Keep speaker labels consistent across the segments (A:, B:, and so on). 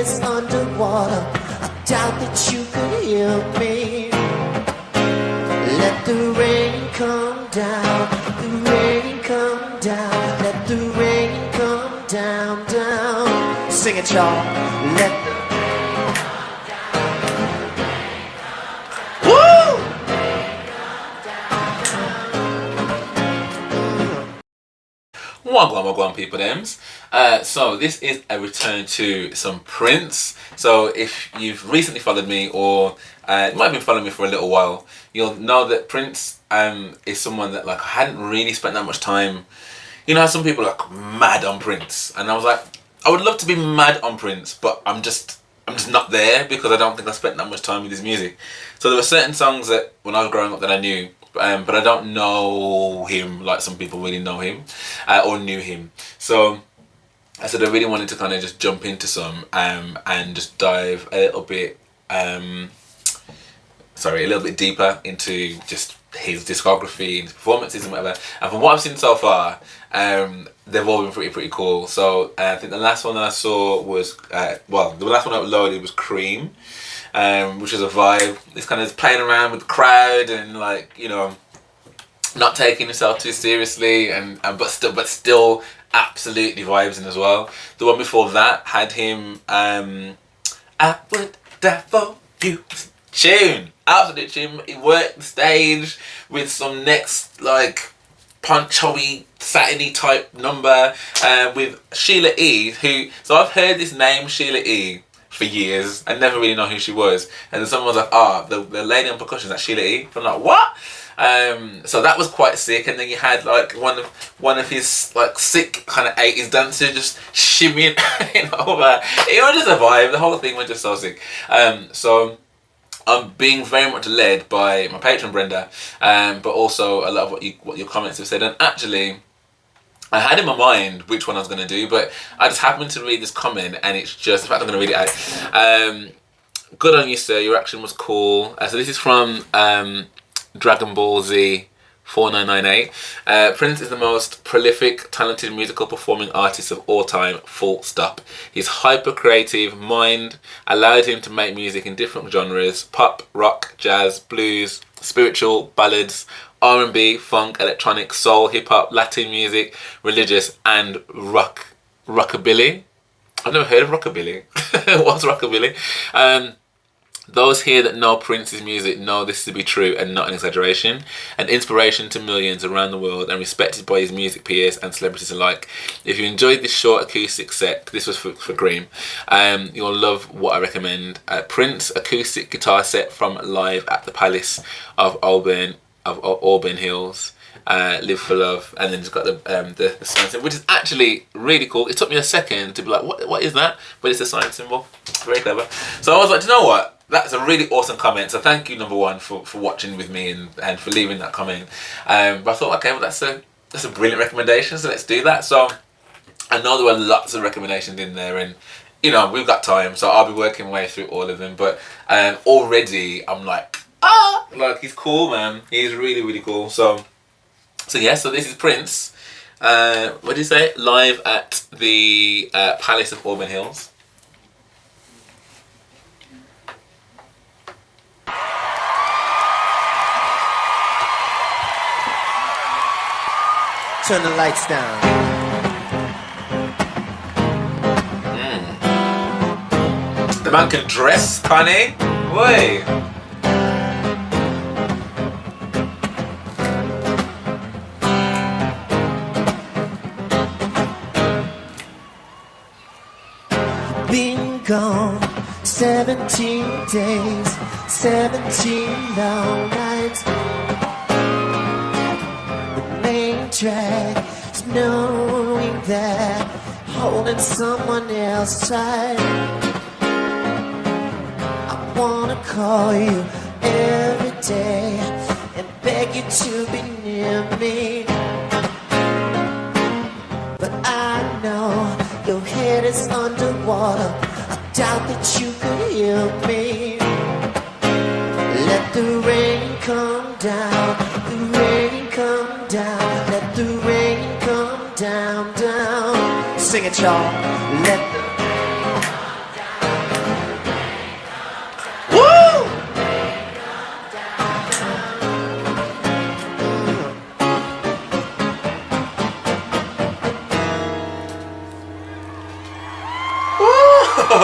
A: is underwater. I doubt that you could hear me. Let the rain come down, the rain come down. Let the rain come down, down. Sing it, y'all. Let the
B: Wagwan people thems. So this is a return to some Prince. So if you've recently followed me or you might have been following me for a little while, you'll know that Prince is someone that like I hadn't really spent that much time. You know how some people are like mad on Prince, and I was like, I would love to be mad on Prince, but I'm just not there because I don't think I spent that much time with his music. So there were certain songs that when I was growing up that I knew. But I don't know him like some people really know him or knew him. So I said I really wanted to kind of just jump into some and just dive a little bit deeper into just his discography and his performances and whatever. And from what I've seen so far, they've all been pretty cool. So I think the last one that I saw was the last one I uploaded was Cream. Which is a vibe. It's kind of playing around with the crowd and like, you know, not taking himself too seriously and but still absolutely vibes in as well. The one before that had him I would die for you tune. Absolute tune. He worked the stage with some next like poncho-y, satiny type number with Sheila E. So I've heard this name Sheila E. for years. I never really know who she was, and then someone was like, the lady on percussion, that's Sheila E. I'm like, what? So that was quite sick. And then you had like one of his like sick kind of 80s dancers just shimmying over. It was just a vibe. The whole thing was just so sick. So I'm being very much led by my patron Brenda, but also a lot of what your comments have said. And actually, I had in my mind which one I was going to do, but I just happened to read this comment, and it's just, in fact, I'm going to read it out. Good on you, sir. Your action was cool. So this is from Dragon Ball Z 4998. Prince is the most prolific, talented musical performing artist of all time, full stop. His hyper creative mind allowed him to make music in different genres: pop, rock, jazz, blues, spiritual, ballads, R&B, funk, electronic, soul, hip-hop, Latin music, religious, and rockabilly. I've never heard of rockabilly. What's rockabilly? Those here that know Prince's music know this to be true and not an exaggeration. An inspiration to millions around the world and respected by his music peers and celebrities alike. If you enjoyed this short acoustic set, this was for Cream, you'll love what I recommend. Prince acoustic guitar set from live at the Palace of Auburn Hills. Live for Love, and then it's got the sign symbol, which is actually really cool. It took me a second to be like, what is that? But it's a sign symbol. Very clever. So I was like, do you know what? That's a really awesome comment. So thank you, number one, for watching with me and for leaving that comment. But I thought, okay, well that's a brilliant recommendation. So let's do that. So I know there were lots of recommendations in there, and you know we've got time, so I'll be working my way through all of them. But already I'm like he's cool, man. He's really, really cool. So yeah, so this is Prince. What did you say? Live at the Palace of Auburn Hills.
A: Turn the lights down.
B: The man can dress, can't he? Boy.
A: Been gone 17 days, 17 long nights. The main drag is knowing that holding someone else tight. I wanna call you every day and beg you to be near me, but I know your head is underwater. I doubt that you could hear me. Let the rain come down, the rain come down. Let the rain come down, down. Sing it, y'all. Let the rain come down. Some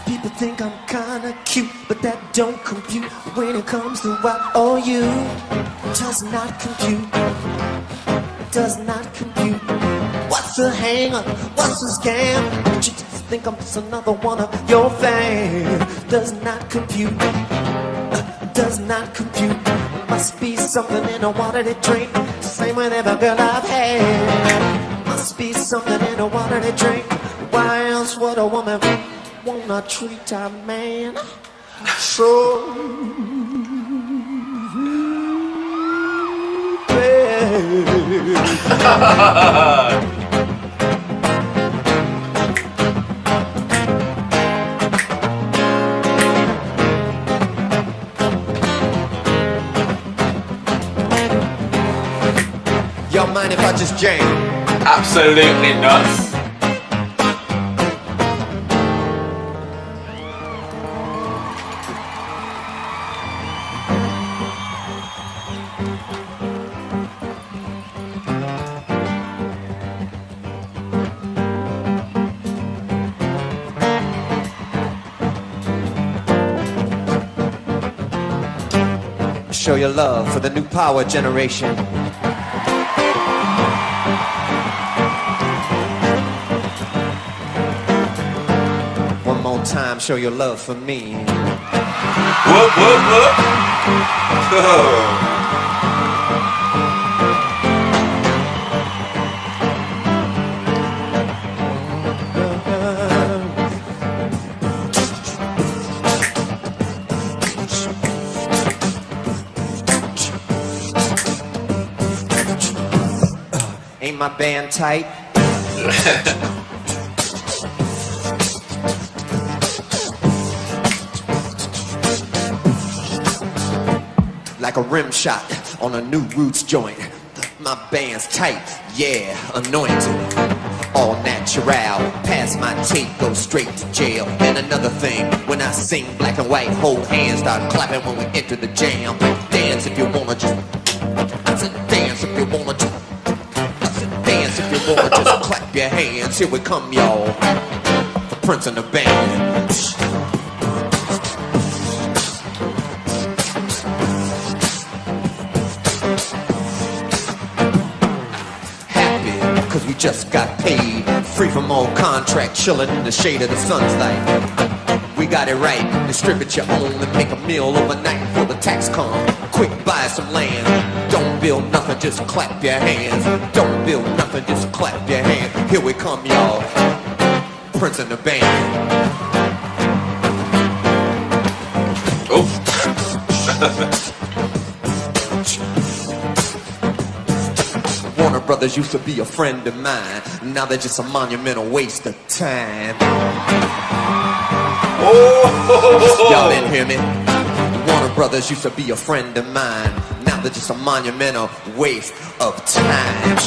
A: people think I'm kinda cute, but that don't compute when it comes to what I owe you. Does not compute. Does not compute. What's the hang up? What's the scam? You just think I'm just another one of your fans. Does not compute. Does not compute. Must be something in the water they drink. Same with every girl I've had. Must be something in the water they drink. Why else would a woman wanna treat a man so bad? Y'all mind if I just jam?
B: Absolutely not.
A: Show your love for the new power generation. One more time, show your love for me.
B: Whoop, whoop, whoop. Oh.
A: Ain't my band tight? Like a rim shot on a new roots joint. My band's tight, yeah, anointed. All natural, pass my tape, go straight to jail. And another thing, when I sing black and white, hold hands, start clapping when we enter the jam. Dance if you wanna just, I said dance if you wanna just, I said dance if you wanna just clap your hands. Here we come, y'all, the Prince and the band. Cause we just got paid, free from all contract, chilling in the shade of the sun's light. We got it right, distribute your own and make a meal overnight before the tax come. Quick, buy some land, don't build nothing, just clap your hands. Don't build nothing, just clap your hands. Here we come, y'all, Prince and the band.
B: Oh.
A: Warner Brothers used to be a friend of mine. Now they're just a monumental waste of time.
B: Oh.
A: Y'all didn't hear me? Warner Brothers used to be a friend of mine. Now they're just a monumental waste of time.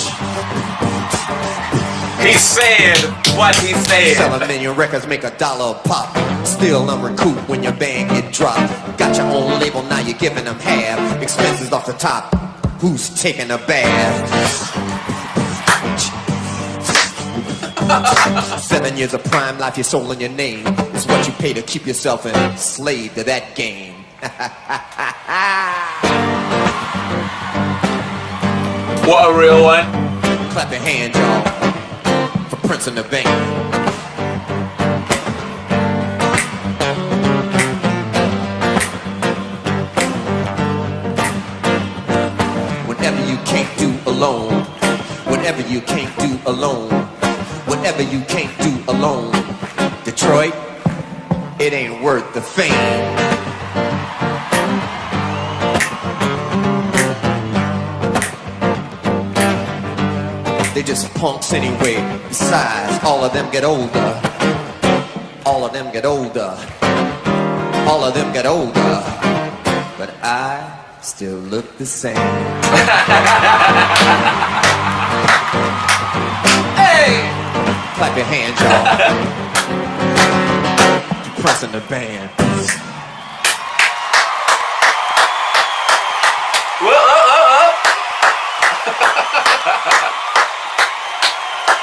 B: He said what he said.
A: Sell a million records, make $1 a pop. Still unrecoup when your band get dropped. Got your own label, now you're giving them half. Expenses off the top. Who's taking a bath? 7 years of prime life, your soul and your name is what you pay to keep yourself enslaved to that game.
B: What a real one.
A: Clap your hands, y'all, for Prince and the band. Whatever you can't do alone, whatever you can't do alone, whatever you can't do alone, Detroit, it ain't worth the fame. They just punks anyway. Besides, all of them get older. All of them get older. All of them get older. But I still look the same. Hey! Clap your hands, y'all. Pressing the band.
B: Whoa, oh, oh, oh.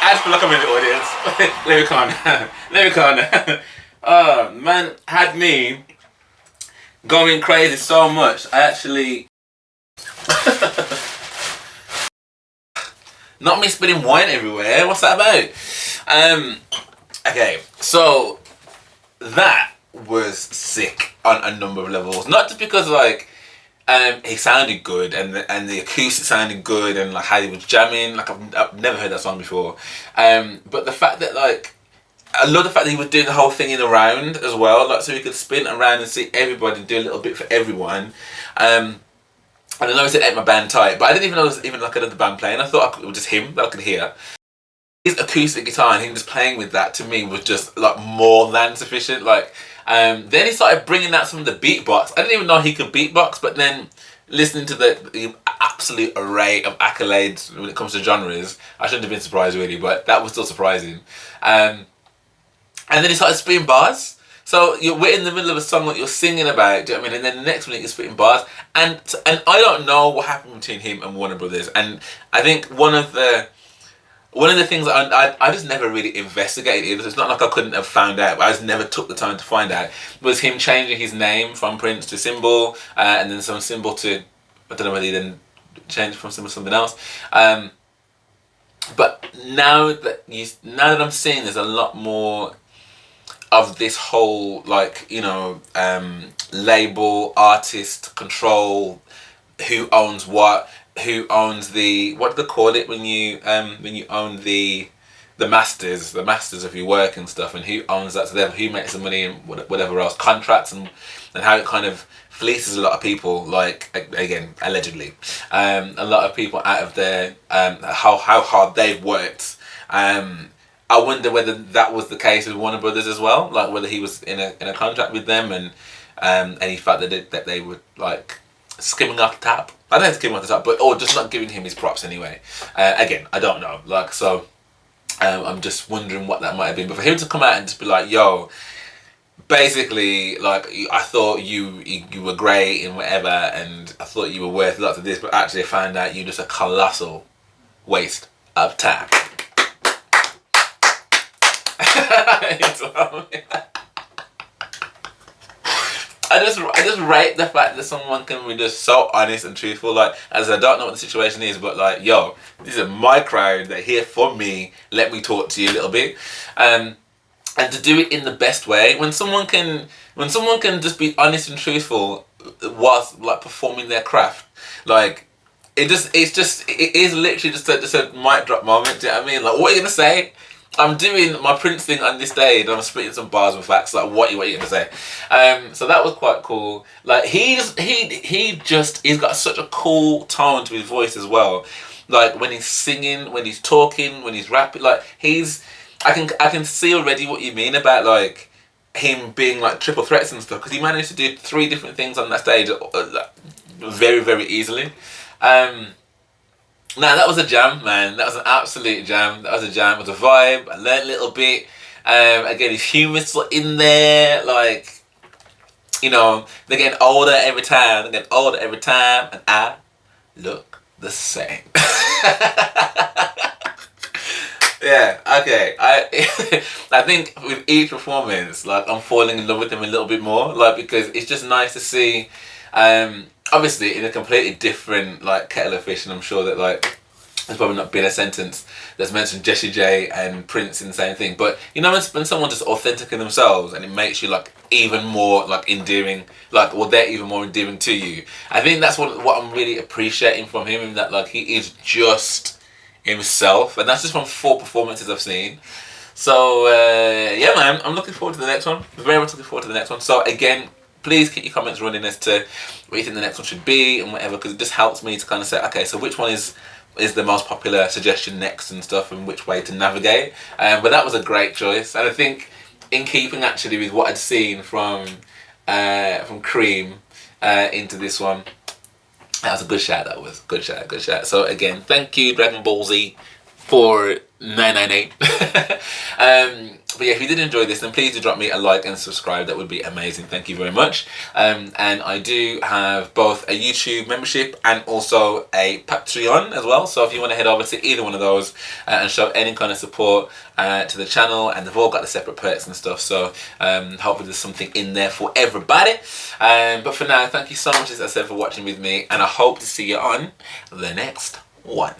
B: I just feel like I'm in the audience. Let me calm down. Let me calm down. Oh, man had me going crazy so much. I actually... Not me spilling wine everywhere. What's that about? Okay, so that was sick on a number of levels. Not just because like he sounded good and the acoustic sounded good and like how he was jamming. Like I've never heard that song before. But the fact that like I love the fact that he was doing the whole thing in a round as well. Like so he could spin around and see everybody do a little bit for everyone. And I know I said ate my band tight, but I didn't even know it was even like another band playing. I thought it was just him that I could hear. His acoustic guitar and him just playing with that to me was just like more than sufficient. Like, then he started bringing out some of the beatbox. I didn't even know he could beatbox, but then listening to the absolute array of accolades when it comes to genres, I shouldn't have been surprised really, but that was still surprising. And then he started spitting bars. So we're in the middle of a song that you're singing about, do you know what I mean? And then the next minute you're spitting bars. And I don't know what happened between him and Warner Brothers. And I think one of the things that I just never really investigated either. It's not like I couldn't have found out, but I just never took the time to find out. Was him changing his name from Prince to Symbol, and then from Symbol to, I don't know whether he then changed from Symbol to something else. But now that I'm seeing there's a lot more of this whole like label artist control, who owns what, who owns the, what do they call it when you own the masters of your work and stuff, and who owns that, so therefore who makes the money and whatever else, contracts, and how it kind of fleeces a lot of people, like again allegedly a lot of people out of their how hard they've worked. I wonder whether that was the case with Warner Brothers as well, like whether he was in a contract with them and he felt that they were like skimming off the top. I don't know, skimming off the top, but or just not giving him his props anyway. Again, I don't know. Like so, I'm just wondering what that might have been. But for him to come out and just be like, "Yo, basically, like I thought you were great and whatever, and I thought you were worth lots of this, but actually I found out you're just a colossal waste of time." I just rate the fact that someone can be just so honest and truthful. Like, as I don't know what the situation is, but like, yo, this is my crowd. They're here for me. Let me talk to you a little bit, and to do it in the best way. When someone can just be honest and truthful whilst like performing their craft, like it is literally just a mic drop moment. Do you know what I mean? Like, what are you gonna say? I'm doing my Prince thing on this day and I'm spitting some bars with facts, like what are you gonna say? So that was quite cool. Like he's got such a cool tone to his voice as well. Like when he's singing, when he's talking, when he's rapping, like I can see already what you mean about like him being like triple threats and stuff, because he managed to do 3 different things on that stage very, very easily. Nah, that was a jam, man. That was an absolute jam. That was a jam. It was a vibe. I learned a little bit. Again, his humor's in there. Like, you know, they're getting older every time. They're getting older every time. And I look the same. Yeah, okay. I think with each performance, like, I'm falling in love with him a little bit more. Like, because it's just nice to see... obviously in a completely different like kettle of fish, and I'm sure that like there's probably not been a sentence that's mentioned Jessie J and Prince in the same thing, but you know when someone's just authentic in themselves and it makes you like even more like endearing, like or they're even more endearing to you. I think that's what I'm really appreciating from him, in that like he is just himself, and that's just from 4 performances I've seen. So yeah, man, I'm looking forward to the next one. Very much looking forward to the next one. So again, please keep your comments running as to what you think the next one should be and whatever, because it just helps me to kind of say, okay, so which one is the most popular suggestion next and stuff, and which way to navigate. But that was a great choice, and I think in keeping actually with what I'd seen from Cream into this one, that was a good shout. That was good shout. So again, thank you Dragon Ball Z for 998. But yeah, if you did enjoy this, then please do drop me a like and subscribe. That would be amazing. Thank you very much. And I do have both a YouTube membership and also a Patreon as well. So if you want to head over to either one of those and show any kind of support to the channel, and they've all got the separate perks and stuff. So hopefully there's something in there for everybody. But for now, thank you so much, as I said, for watching with me, and I hope to see you on the next one.